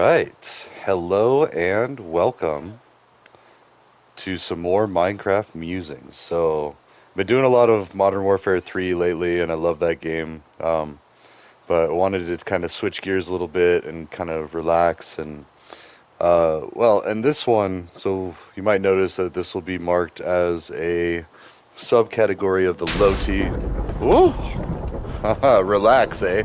Alright, hello and welcome to some more Minecraft musings. I've been doing a lot of Modern Warfare 3 lately, and I love that game. But I wanted to kind of switch gears a little bit and kind of relax. And this one, so you might notice that this will be marked as a subcategory of the LOTI. Ooh, relax, eh?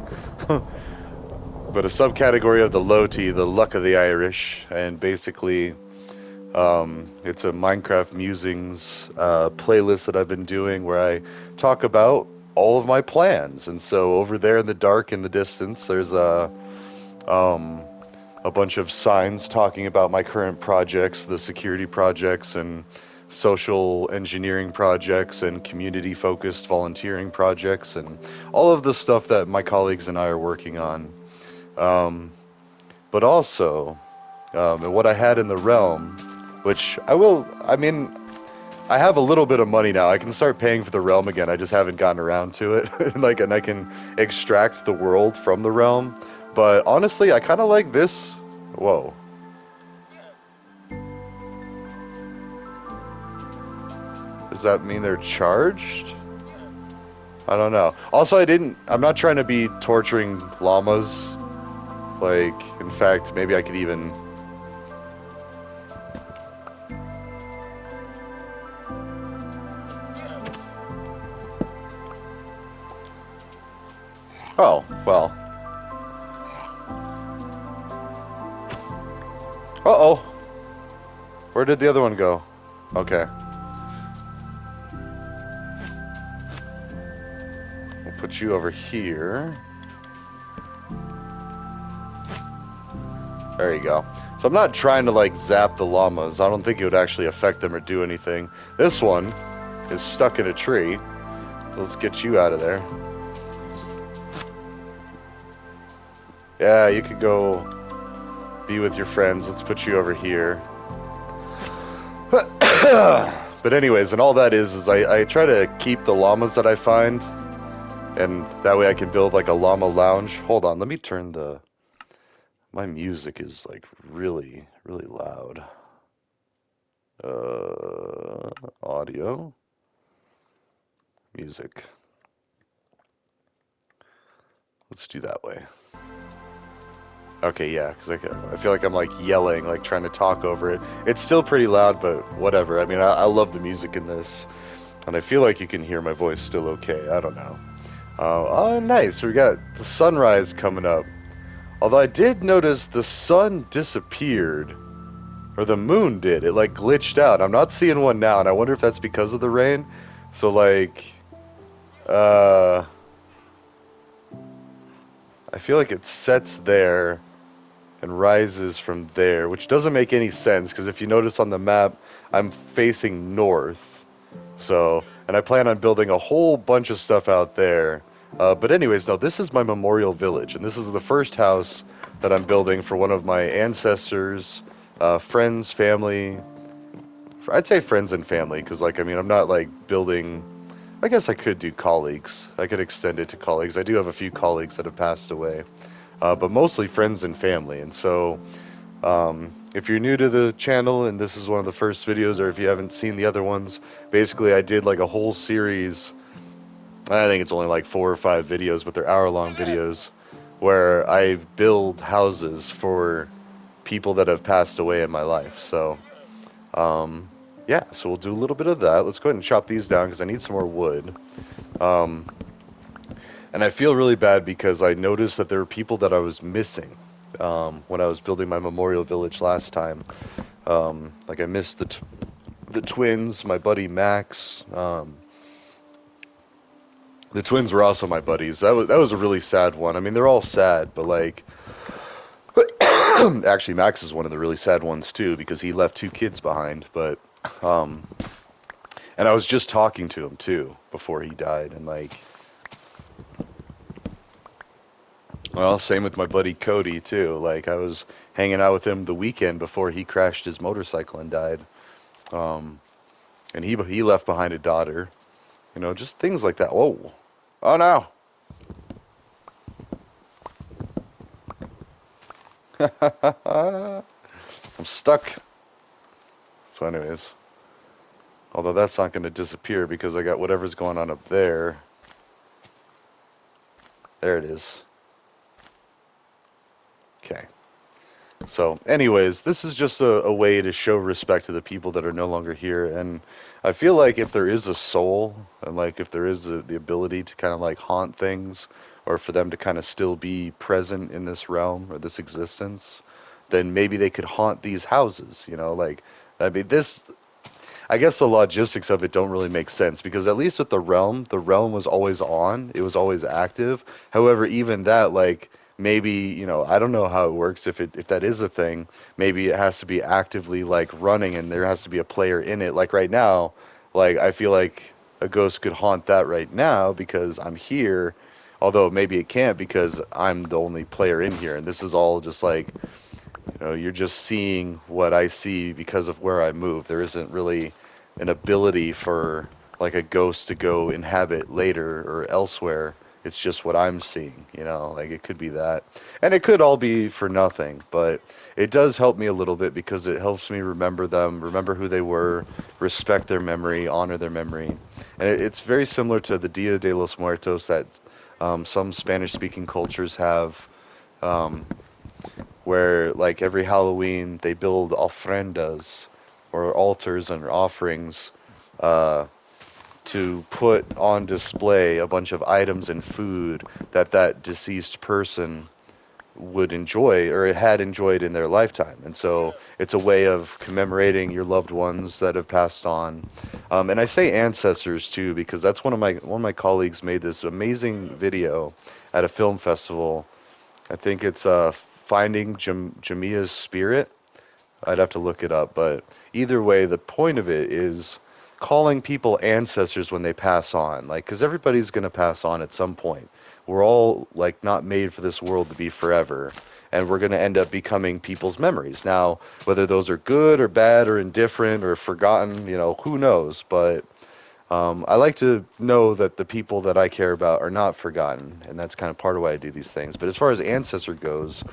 But a subcategory of the LOTI, the Luck of the Irish, and basically it's a Minecraft musings playlist that I've been doing where I talk about all of my plans. And so over there in the dark in the distance, there's um, a bunch of signs talking about my current projects, the security projects and social engineering projects and community focused volunteering projects and all of the stuff that my colleagues and I are working on. Um, but also, and what I had in the realm, which I have a little bit of money now. I can start paying for the realm again. I just haven't gotten around to it. And I can extract the world from the realm. But honestly, I kind of like this. Whoa. Does that mean they're charged? I don't know. Also, I'm not trying to be torturing llamas. Like, in fact, maybe I could even... Oh, well. Uh-oh. Where did the other one go? Okay. We'll put you over here. There you go. So I'm not trying to like zap the llamas. I don't think it would actually affect them or do anything. This one is stuck in a tree. So let's get you out of there. Yeah, you could go be with your friends. Let's put you over here. But anyways, and all that is I try to keep the llamas that I find, and that way I can build like a llama lounge. Hold on, let me turn the... My music is like really, really loud. Audio, music. Let's do that way. Okay, yeah, because I feel like I'm like yelling, like trying to talk over it. It's still pretty loud, but whatever. I mean, I love the music in this, and I feel like you can hear my voice still okay. I don't know. Oh, nice. We got the sunrise coming up. Although I did notice the sun disappeared. Or the moon did. It like glitched out. I'm not seeing one now, and I wonder if that's because of the rain. So like, I feel like it sets there and rises from there, which doesn't make any sense because if you notice on the map, I'm facing north. So, and I plan on building a whole bunch of stuff out there. But anyways, no, this is my memorial village, and this is the first house that I'm building for one of my ancestors, friends, family. I'd say friends and family, because like, I mean, I'm not like building... I guess I could do colleagues. I could extend it to colleagues. I do have a few colleagues that have passed away. But mostly friends and family. And so, if you're new to the channel and this is one of the first videos, or if you haven't seen the other ones, basically I did like a whole series. I think it's only like 4 or 5 videos, but they're hour-long videos where I build houses for people that have passed away in my life. So, yeah, so we'll do a little bit of that. Let's go ahead and chop these down because I need some more wood. And I feel really bad because I noticed that there were people that I was missing when I was building my memorial village last time. Like I missed the twins, my buddy Max. The twins were also my buddies. That was a really sad one. I mean, they're all sad, but like, actually, Max is one of the really sad ones too because he left 2 kids behind. But and I was just talking to him too before he died, and like. Well, same with my buddy Cody too. Like I was hanging out with him the weekend before he crashed his motorcycle and died. And he left behind a daughter. You know, just things like that. Whoa. Oh no. I'm stuck. So anyways, although that's not going to disappear because I got whatever's going on up there. There it is. Okay. So, anyways, this is just a way to show respect to the people that are no longer here. And I feel like if there is a soul, and like if there is the ability to kind of like haunt things, or for them to kind of still be present in this realm or this existence, then maybe they could haunt these houses. You know, like I mean, this I guess the logistics of it don't really make sense because at least with the realm was always on, it was always active. However, even that, like maybe I don't know how it works if that is a thing. Maybe it has to be actively like running, and there has to be a player in it. Like right now, like I feel like a ghost could haunt that right now because I'm here. Although maybe it can't because I'm the only player in here, and this is all just like you're just seeing what I see because of where I move. There isn't really an ability for like a ghost to go inhabit later or elsewhere. It's just what I'm seeing, like it could be that. And it could all be for nothing, but it does help me a little bit because it helps me remember them, remember who they were, respect their memory, honor their memory. And it's very similar to the Dia de los Muertos that some Spanish-speaking cultures have. Um, where like every Halloween they build ofrendas or altars and offerings uh, to put on display a bunch of items and food that deceased person would enjoy or had enjoyed in their lifetime. And so it's a way of commemorating your loved ones that have passed on. And I say ancestors too because that's one of my colleagues made this amazing video at a film festival. I think it's Finding Jamia's Spirit. I'd have to look it up, but either way, the point of it is calling people ancestors when they pass on, like, because everybody's going to pass on at some point. We're all like not made for this world to be forever, and we're going to end up becoming people's memories. Now, whether those are good or bad or indifferent or forgotten, who knows? But I like to know that the people that I care about are not forgotten, and that's kind of part of why I do these things. But as far as ancestor goes,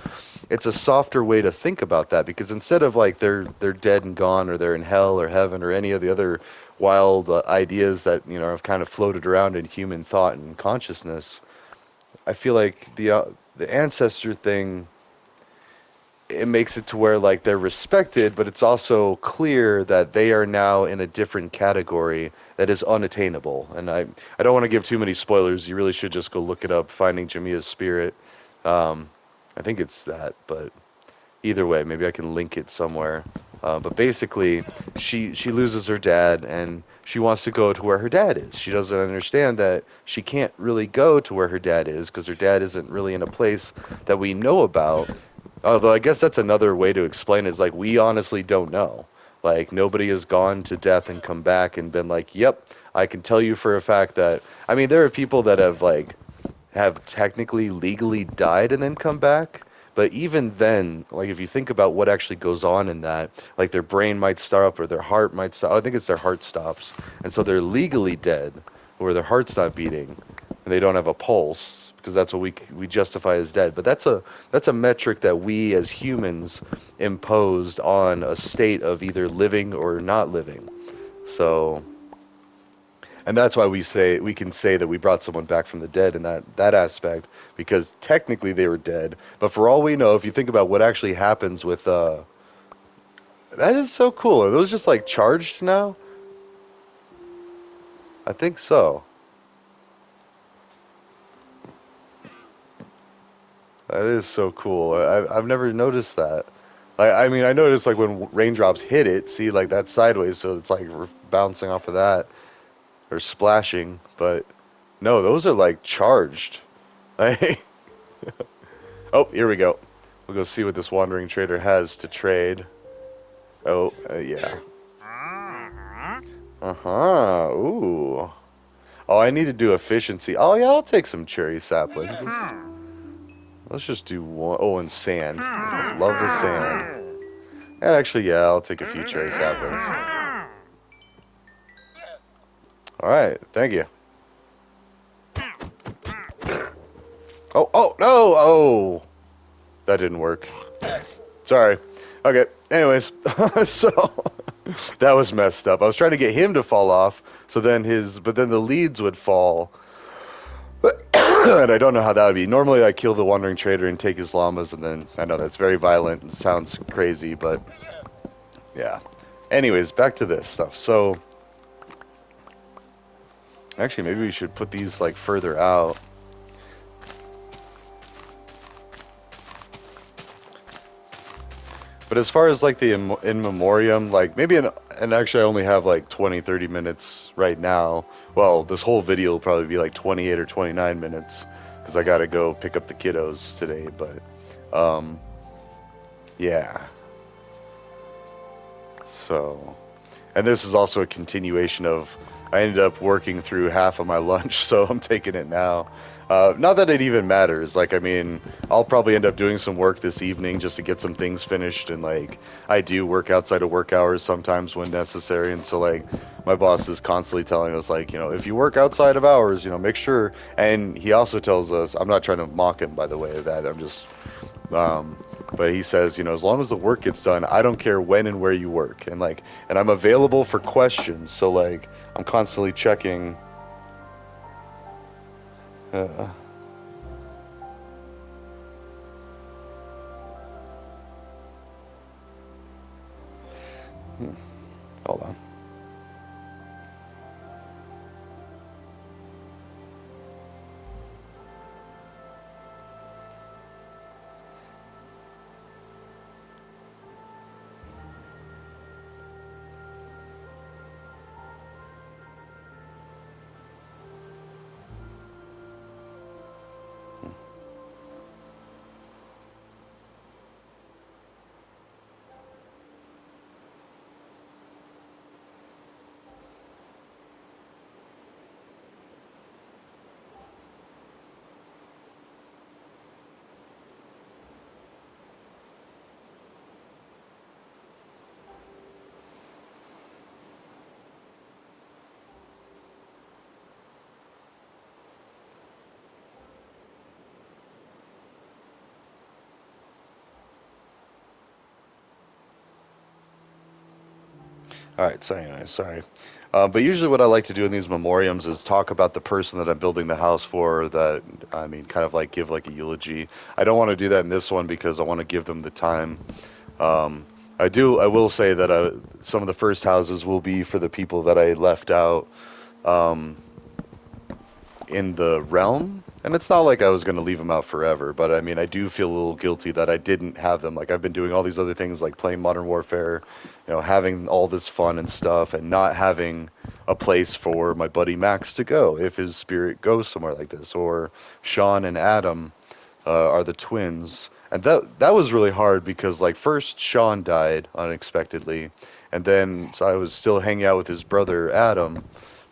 it's a softer way to think about that because instead of like they're dead and gone or they're in hell or heaven or any of the other wild ideas that have kind of floated around in human thought and consciousness, I feel like the ancestor thing, it makes it to where like they're respected, but it's also clear that they are now in a different category that is unattainable. And I don't want to give too many spoilers. You really should just go look it up, Finding Jamia's Spirit. I think it's that, but either way, maybe I can link it somewhere. But basically, she loses her dad, and she wants to go to where her dad is. She doesn't understand that she can't really go to where her dad is because her dad isn't really in a place that we know about. Although I guess that's another way to explain it, is like we honestly don't know. Like nobody has gone to death and come back and been like, "Yep, I can tell you for a fact that." I mean, there are people that have technically legally died and then come back. But even then, like if you think about what actually goes on in that, like their brain might stop or their heart might stop. I think it's their heart stops, and so they're legally dead, or their heart's not beating, and they don't have a pulse because that's what we justify as dead. But that's a metric that we as humans imposed on a state of either living or not living. So. And that's why we can say that we brought someone back from the dead in that aspect because technically they were dead. But for all we know, if you think about what actually happens with that is so cool. Are those just like charged now? I think so. That is so cool. I've never noticed that. I mean, I noticed like when raindrops hit it, see like that sideways, so it's like bouncing off of that or splashing. But no, those are like charged. Oh, here we go. We'll go see what this wandering trader has to trade. Oh, yeah. Uh-huh. Ooh. Oh, I need to do efficiency. Oh, yeah, I'll take some cherry saplings. Let's just do one. Oh, and sand. Love the sand. And actually, yeah, I'll take a few cherry saplings. All right. Thank you. Oh, oh, no. Oh. That didn't work. Sorry. Okay. Anyways, so that was messed up. I was trying to get him to fall off, so then but then the leads would fall. And I don't know how that would be. Normally, I kill the wandering trader and take his llamas, and then I know that's very violent and sounds crazy, but yeah. Anyways, back to this stuff. So actually, maybe we should put these like further out. But as far as like the in memoriam, like maybe and actually I only have like 20, 30 minutes right now. Well, this whole video will probably be like 28 or 29 minutes because I got to go pick up the kiddos today. But um, yeah. So, and this is also a continuation of, I ended up working through half of my lunch, so I'm taking it now. Not that it even matters. Like, I mean, I'll probably end up doing some work this evening just to get some things finished. And, like, I do work outside of work hours sometimes when necessary. And so, like, my boss is constantly telling us, like, you know, if you work outside of hours, you know, make sure. And he also tells us, I'm not trying to mock him, by the way, that I'm just um, but he says, you know, as long as the work gets done, I don't care when and where you work, and like, and I'm available for questions. So like, I'm constantly checking. Uh, hmm, hold on. All right, so anyway, sorry. But usually, what I like to do in these memoriams is talk about the person that I'm building the house for. That I mean, kind of like give like a eulogy. I don't want to do that in this one because I want to give them the time. Um, I do. I will say that some of the first houses will be for the people that I left out. Um, in the realm. And it's not like I was going to leave them out forever, but I mean, I do feel a little guilty that I didn't have them. Like, I've been doing all these other things, like playing Modern Warfare, you know, having all this fun and stuff, and not having a place for my buddy Max to go if his spirit goes somewhere like this. Or Sean and Adam are the twins. And that was really hard because, like, first Sean died unexpectedly, and then so I was still hanging out with his brother Adam,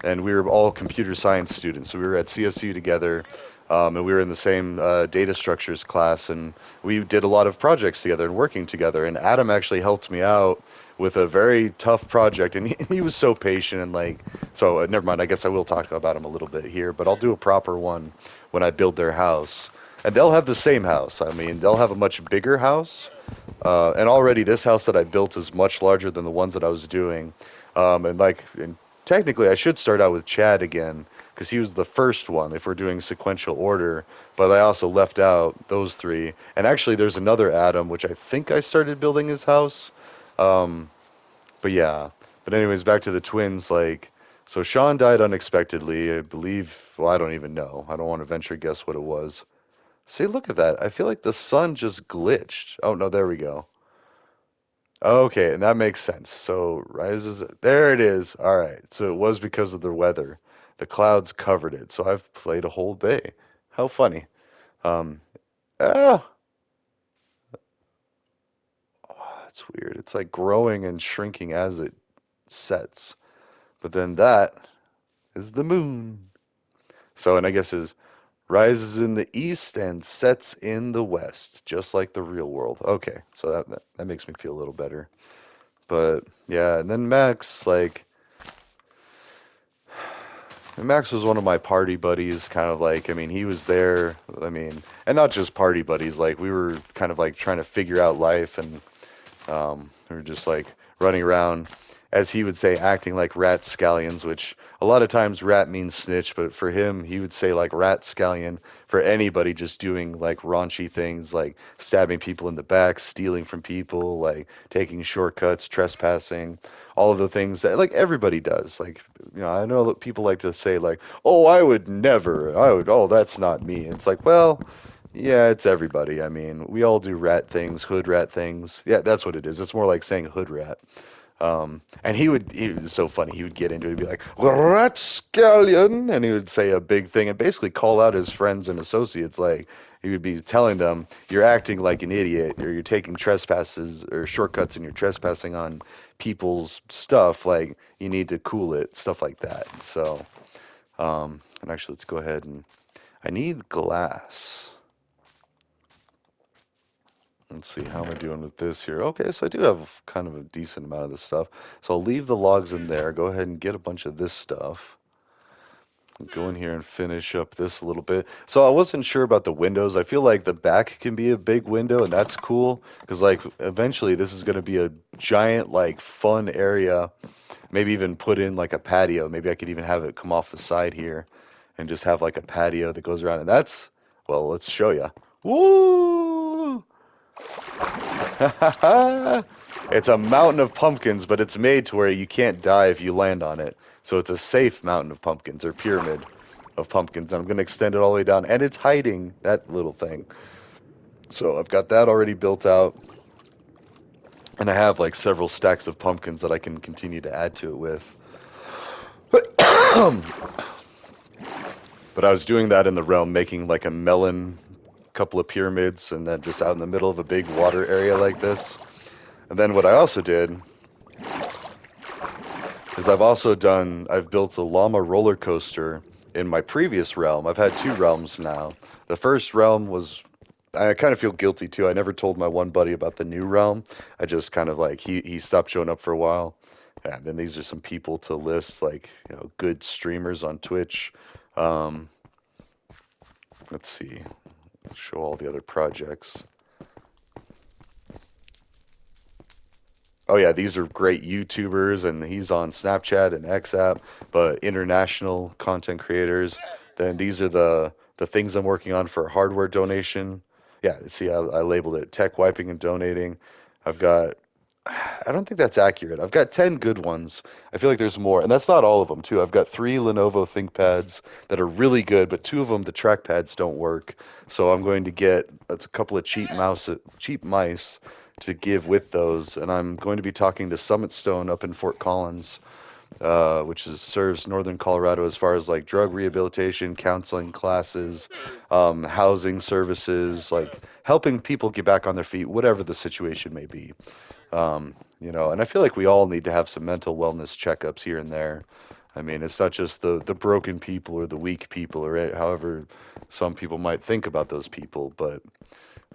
and we were all computer science students. So we were at CSU together, and we were in the same data structures class, and we did a lot of projects together and working together. And Adam actually helped me out with a very tough project, and he was so patient and like. So never mind. I guess I will talk about him a little bit here, but I'll do a proper one when I build their house. And they'll have the same house. I mean, they'll have a much bigger house. And already this house that I built is much larger than the ones that I was doing. And technically, I should start out with Chad again because he was the first one if we're doing sequential order. But I also left out those three. And actually, there's another Adam, which I think I started building his house. Um, but yeah. But anyways, back to the twins. Like, so Sean died unexpectedly. I believe. Well, I don't even know. I don't want to venture guess what it was. See, look at that. I feel like the sun just glitched. Oh, no, there we go. Okay, and that makes sense. So rises, there it is. All right. So it was because of the weather. The clouds covered it. So I've played a whole day. How funny. Um, ah, oh, that's weird. It's like growing and shrinking as it sets. But then that is the moon. So, and I guess is rises in the east and sets in the west, just like the real world. Okay, so that makes me feel a little better. But yeah, and then Max, like, And Max was one of my party buddies, kind of like, I mean, he was there, I mean, and not just party buddies, like, we were kind of like trying to figure out life, and we were just like running around, as he would say, acting like rat scallions, which a lot of times rat means snitch, but for him, he would say like rat scallion for anybody just doing like raunchy things, like stabbing people in the back, stealing from people, like taking shortcuts, trespassing, all of the things that like everybody does. Like, I know that people like to say like, "Oh, I would never. I would. Oh, that's not me." It's like, well, yeah, it's everybody. I mean, we all do rat things, hood rat things. Yeah, that's what it is. It's more like saying hood rat. And he was so funny. He would get into it and be like, rat scallion, and he would say a big thing and basically call out his friends and associates. Like, he would be telling them, you're acting like an idiot, or you're taking trespasses or shortcuts and you're trespassing on people's stuff. Like, you need to cool it, stuff like that. So, and actually, let's go ahead and I need glass. Let's see, how am I doing with this here? Okay, so I do have kind of a decent amount of this stuff. So I'll leave the logs in there, go ahead and get a bunch of this stuff. Go in here and finish up this a little bit. So I wasn't sure about the windows. I feel like the back can be a big window, and that's cool, because like eventually this is going to be a giant like fun area. Maybe even put in like a patio. Maybe I could even have it come off the side here and just have like a patio that goes around. And that's, well, let's show you. Woo! It's a mountain of pumpkins, but it's made to where you can't die if you land on it. So it's a safe mountain of pumpkins, or pyramid of pumpkins. And I'm going to extend it all the way down, and it's hiding that little thing. So I've got that already built out, and I have like several stacks of pumpkins that I can continue to add to it with. But I was doing that in the realm, making like a melon, couple of pyramids, and then just out in the middle of a big water area like this. And then what I also did is I've built a llama roller coaster in my previous realm. I've had two realms now. The first realm was, I kind of feel guilty too. I never told my one buddy about the new realm. I just kind of like, he stopped showing up for a while. And then these are some people to list, like, good streamers on Twitch. Um, let's see, show all the other projects. Oh yeah, these are great YouTubers, and he's on Snapchat and XApp, but international content creators. Then these are the things I'm working on for hardware donation. Yeah, see, I labeled it tech wiping and donating. I've got, I don't think that's accurate. I've got 10 good ones. I feel like there's more, and that's not all of them too. I've got three Lenovo ThinkPads that are really good, but two of them the trackpads don't work. So I'm going to get a couple of cheap mice to give with those, and I'm going to be talking to Summit Stone up in Fort Collins, which serves northern Colorado as far as like drug rehabilitation, counseling classes, housing services, like helping people get back on their feet, whatever the situation may be. And I feel like we all need to have some mental wellness checkups here and there. I mean, it's not just the broken people or the weak people or however some people might think about those people, but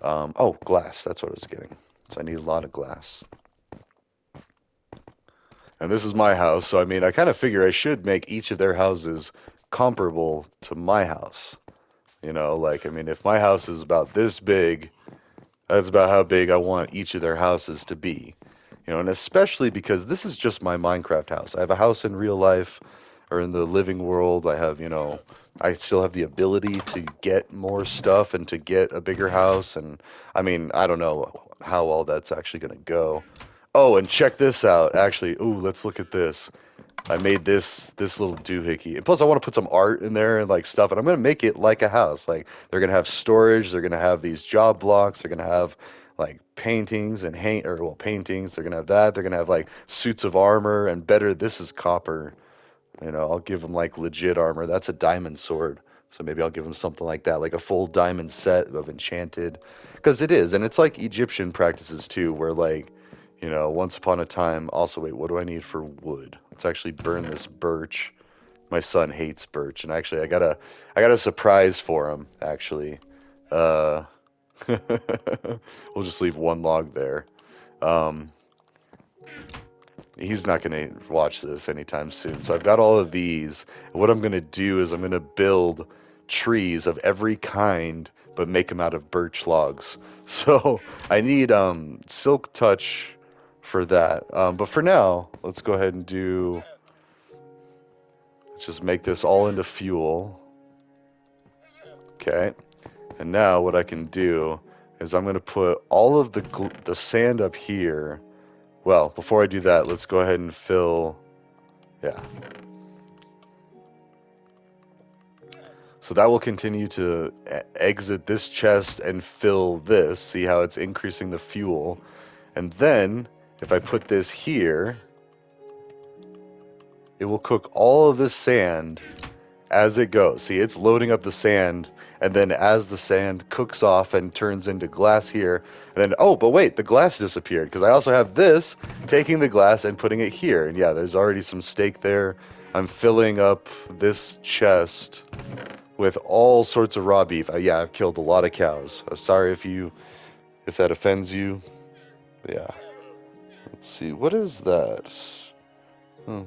oh, glass, that's what I was getting. So I need a lot of glass. And this is my house, so I mean, I kind of figure I should make each of their houses comparable to my house. Like, I mean, if my house is about this big, that's about how big I want each of their houses to be. And especially because this is just my Minecraft house. I have a house in real life or in the living world. I still have the ability to get more stuff and to get a bigger house. And I mean, I don't know how all that's actually going to go. Oh, and check this out. Actually, ooh, let's look at this. I made this little doohickey. And plus I want to put some art in there and like stuff, and I'm gonna make it like a house. Like they're gonna have storage, they're gonna have these job blocks, they're gonna have like paintings and paintings, they're gonna have that, they're gonna have like suits of armor, and better, this is copper. I'll give them like legit armor. That's a diamond sword. So maybe I'll give them something like that, like a full diamond set of enchanted. Because it is, and it's like Egyptian practices too, where like, once upon a time. Also, wait, what do I need for wood? Let's actually burn this birch. My son hates birch, and actually, I got a surprise for him. Actually, uh, we'll just leave one log there. Um, He's not going to watch this anytime soon. So I've got all of these. And what I'm going to do is I'm going to build trees of every kind, but make them out of birch logs. So I need silk touch for that. But for now, let's go ahead and do. Let's just make this all into fuel. Okay. And now what I can do is I'm going to put all of the sand up here. Well, before I do that, let's go ahead and fill. Yeah. So that will continue to exit this chest and fill this. See how it's increasing the fuel. And then, if I put this here, it will cook all of this sand as it goes. See, it's loading up the sand, and then as the sand cooks off and turns into glass here, and then, oh, but wait, the glass disappeared, because I also have this, taking the glass and putting it here. And yeah, there's already some steak there. I'm filling up this chest with all sorts of raw beef. Yeah, I've killed a lot of cows. I'm sorry if that offends you. But yeah. Let's see. What is that? Hmm.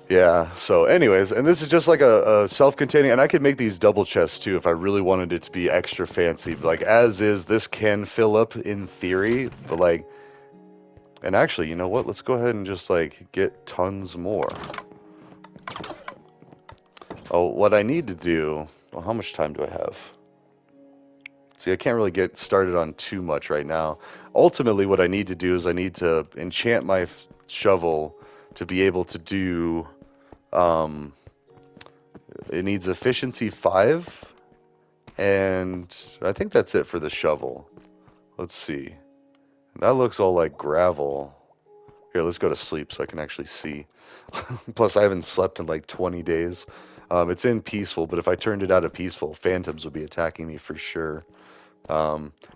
Yeah, so anyways, and this is just like a self-containing, and I could make these double chests too if I really wanted it to be extra fancy. But like as is, this can fill up in theory, but like, and actually, you know what? Let's go ahead and just like get tons more. Oh, what I need to do, well, how much time do I have? See, I can't really get started on too much right now. Ultimately, what I need to do is I need to enchant my shovel to be able to do, um, it needs efficiency 5, and I think that's it for the shovel. Let's see. That looks all like gravel. Here, let's go to sleep so I can actually see. Plus, I haven't slept in like 20 days. It's in peaceful, but if I turned it out of peaceful, phantoms would be attacking me for sure.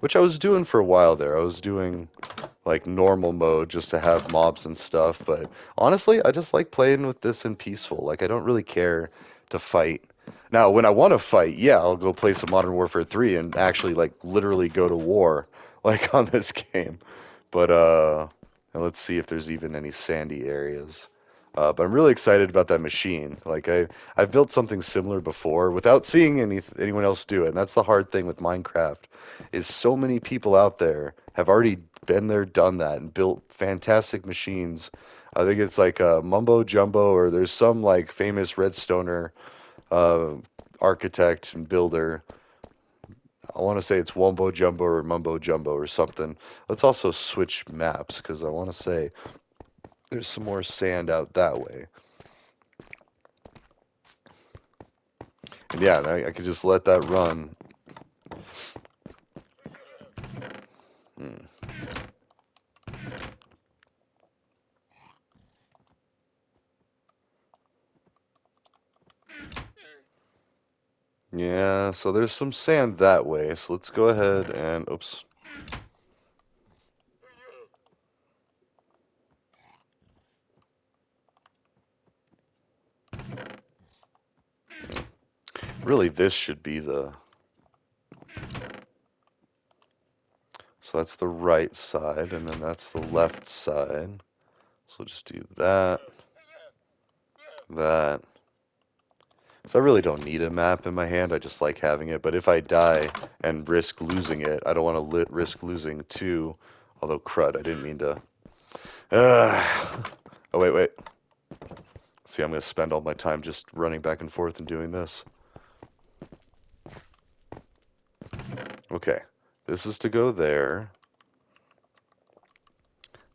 Which I was doing for a while there. I was doing like normal mode just to have mobs and stuff, but honestly, I just like playing with this in peaceful. Like I don't really care to fight. Now, when I want to fight, yeah, I'll go play some Modern Warfare 3 and actually like literally go to war like on this game. But and let's see if there's even any sandy areas. But I'm really excited about that machine. Like I've built something similar before without seeing anyone else do it. And that's the hard thing with Minecraft is so many people out there have already been there, done that, and built fantastic machines. I think it's like Mumbo Jumbo, or there's some like famous redstoner uh, architect and builder. I want to say it's Wumbo Jumbo or Mumbo Jumbo or something. Let's also switch maps because I want to say there's some more sand out that way. And yeah, I could just let that run. Hmm. Yeah, so there's some sand that way. So let's go ahead and, oops. Really, this should be the, so that's the right side, and then that's the left side. So we'll just do that, that. So I really don't need a map in my hand. I just like having it. But if I die and risk losing it, I don't want to risk losing two. Although crud, I didn't mean to. Oh wait. See, I'm gonna spend all my time just running back and forth and doing this. Okay, this is to go there.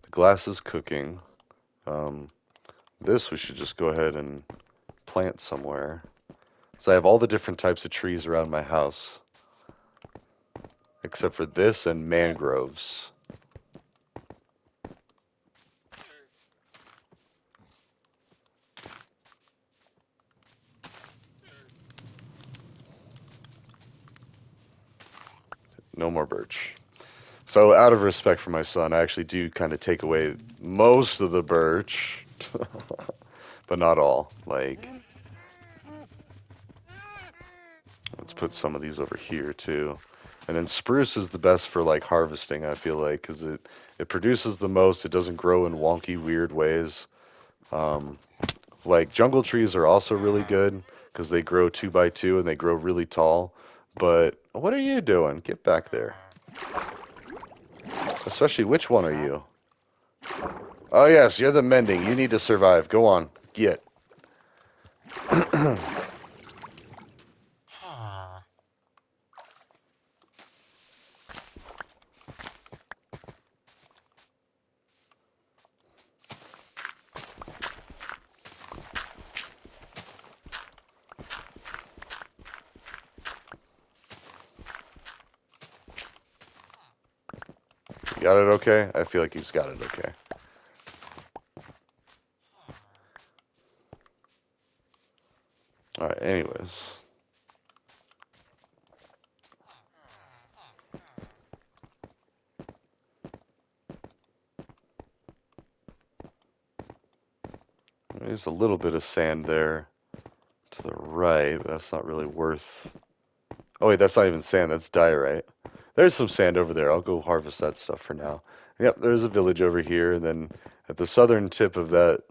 The glass is cooking. This we should just go ahead and plant somewhere. So I have all the different types of trees around my house. Except for this and mangroves. No more birch. So out of respect for my son, I actually do kind of take away most of the birch. But but not all. Like, let's put some of these over here too. And then spruce is the best for like harvesting, I feel like, because it produces the most. It doesn't grow in wonky, weird ways. Um, like jungle trees are also really good because they grow 2 by 2 and they grow really tall. But what are you doing? Get back there. Especially, which one are you? Oh yes, you're the mending. You need to survive. Go on, get. You got it okay? I feel like he's got it okay. Alright, anyways. There's a little bit of sand there to the right, but that's not really worth... Oh wait, that's not even sand, that's diorite. There's some sand over there. I'll go harvest that stuff for now. Yep, there's a village over here, and then at the southern tip of that,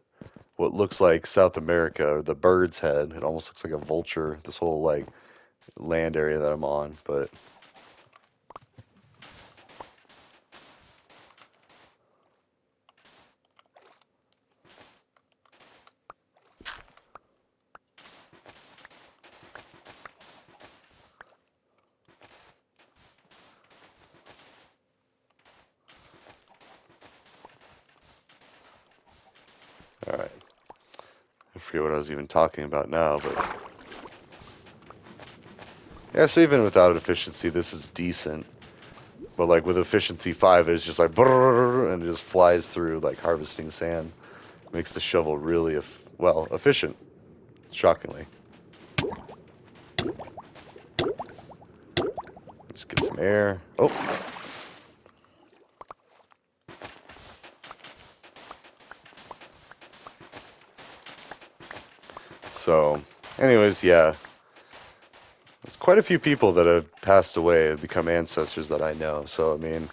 what looks like South America, or the bird's head, it almost looks like a vulture, this whole like land area that I'm on, but alright. I forget what I was even talking about now, but yeah, so even without efficiency, this is decent. But like with efficiency 5, it's just like brrr, and it just flies through like harvesting sand. Makes the shovel really, well, efficient, shockingly. Let's get some air. Oh, so anyways, yeah. There's quite a few people that have passed away and become ancestors that I know. So I mean,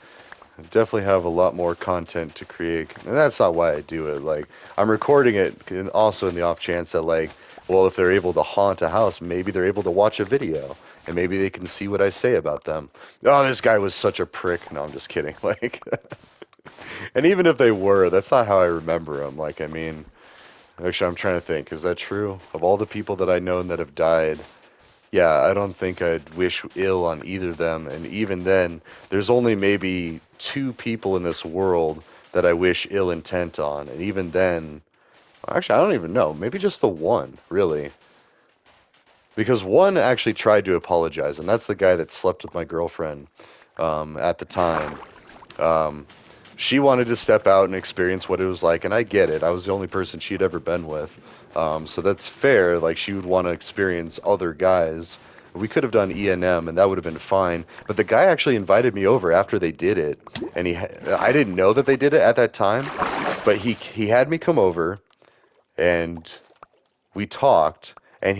I definitely have a lot more content to create, and that's not why I do it. Like, I'm recording it and also in the off chance that, like, well, if they're able to haunt a house, maybe they're able to watch a video, and maybe they can see what I say about them. Oh, this guy was such a prick. No, I'm just kidding. Like, and even if they were, that's not how I remember them. Like, I mean, actually, I'm trying to think. Is that true? Of all the people that I know that have died, yeah, I don't think I'd wish ill on either of them. And even then, there's only maybe 2 people in this world that I wish ill intent on. And even then, actually, I don't even know. Maybe just the one, really. Because one actually tried to apologize, and that's the guy that slept with my girlfriend at the time. Um, she wanted to step out and experience what it was like, and I get it. I was the only person she'd ever been with. So that's fair. Like, she would want to experience other guys. We could have done E&M, and that would have been fine. But the guy actually invited me over after they did it, and I didn't know that they did it at that time, but he had me come over, and we talked, and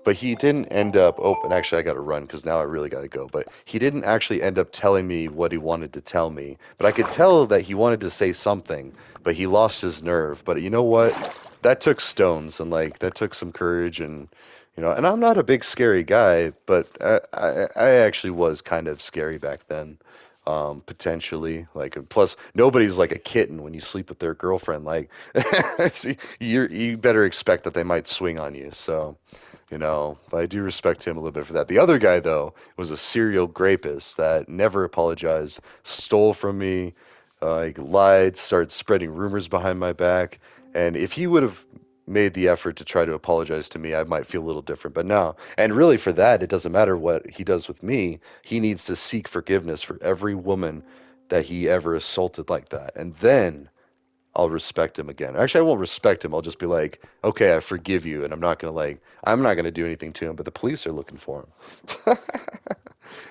but he didn't end up. Oh, and actually, I got to run because now I really got to go. But he didn't actually end up telling me what he wanted to tell me. But I could tell that he wanted to say something, but he lost his nerve. But you know what? That took stones, and like that took some courage, and and I'm not a big scary guy, but I actually was kind of scary back then. Potentially, like, plus nobody's like a kitten when you sleep with their girlfriend. Like, you better expect that they might swing on you. So, but I do respect him a little bit for that. The other guy, though, was a serial rapist that never apologized, stole from me, like lied, started spreading rumors behind my back. And if he would have made the effort to try to apologize to me, I might feel a little different. But no, and really for that, it doesn't matter what he does with me. He needs to seek forgiveness for every woman that he ever assaulted like that. And then I'll respect him again. Actually, I won't respect him. I'll just be like, okay, I forgive you, and I'm not gonna do anything to him. But the police are looking for him.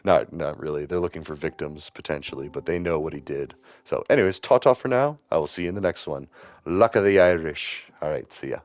Not really. They're looking for victims potentially, but they know what he did. So, anyways, ta-ta for now. I will see you in the next one. Luck of the Irish. All right, see ya.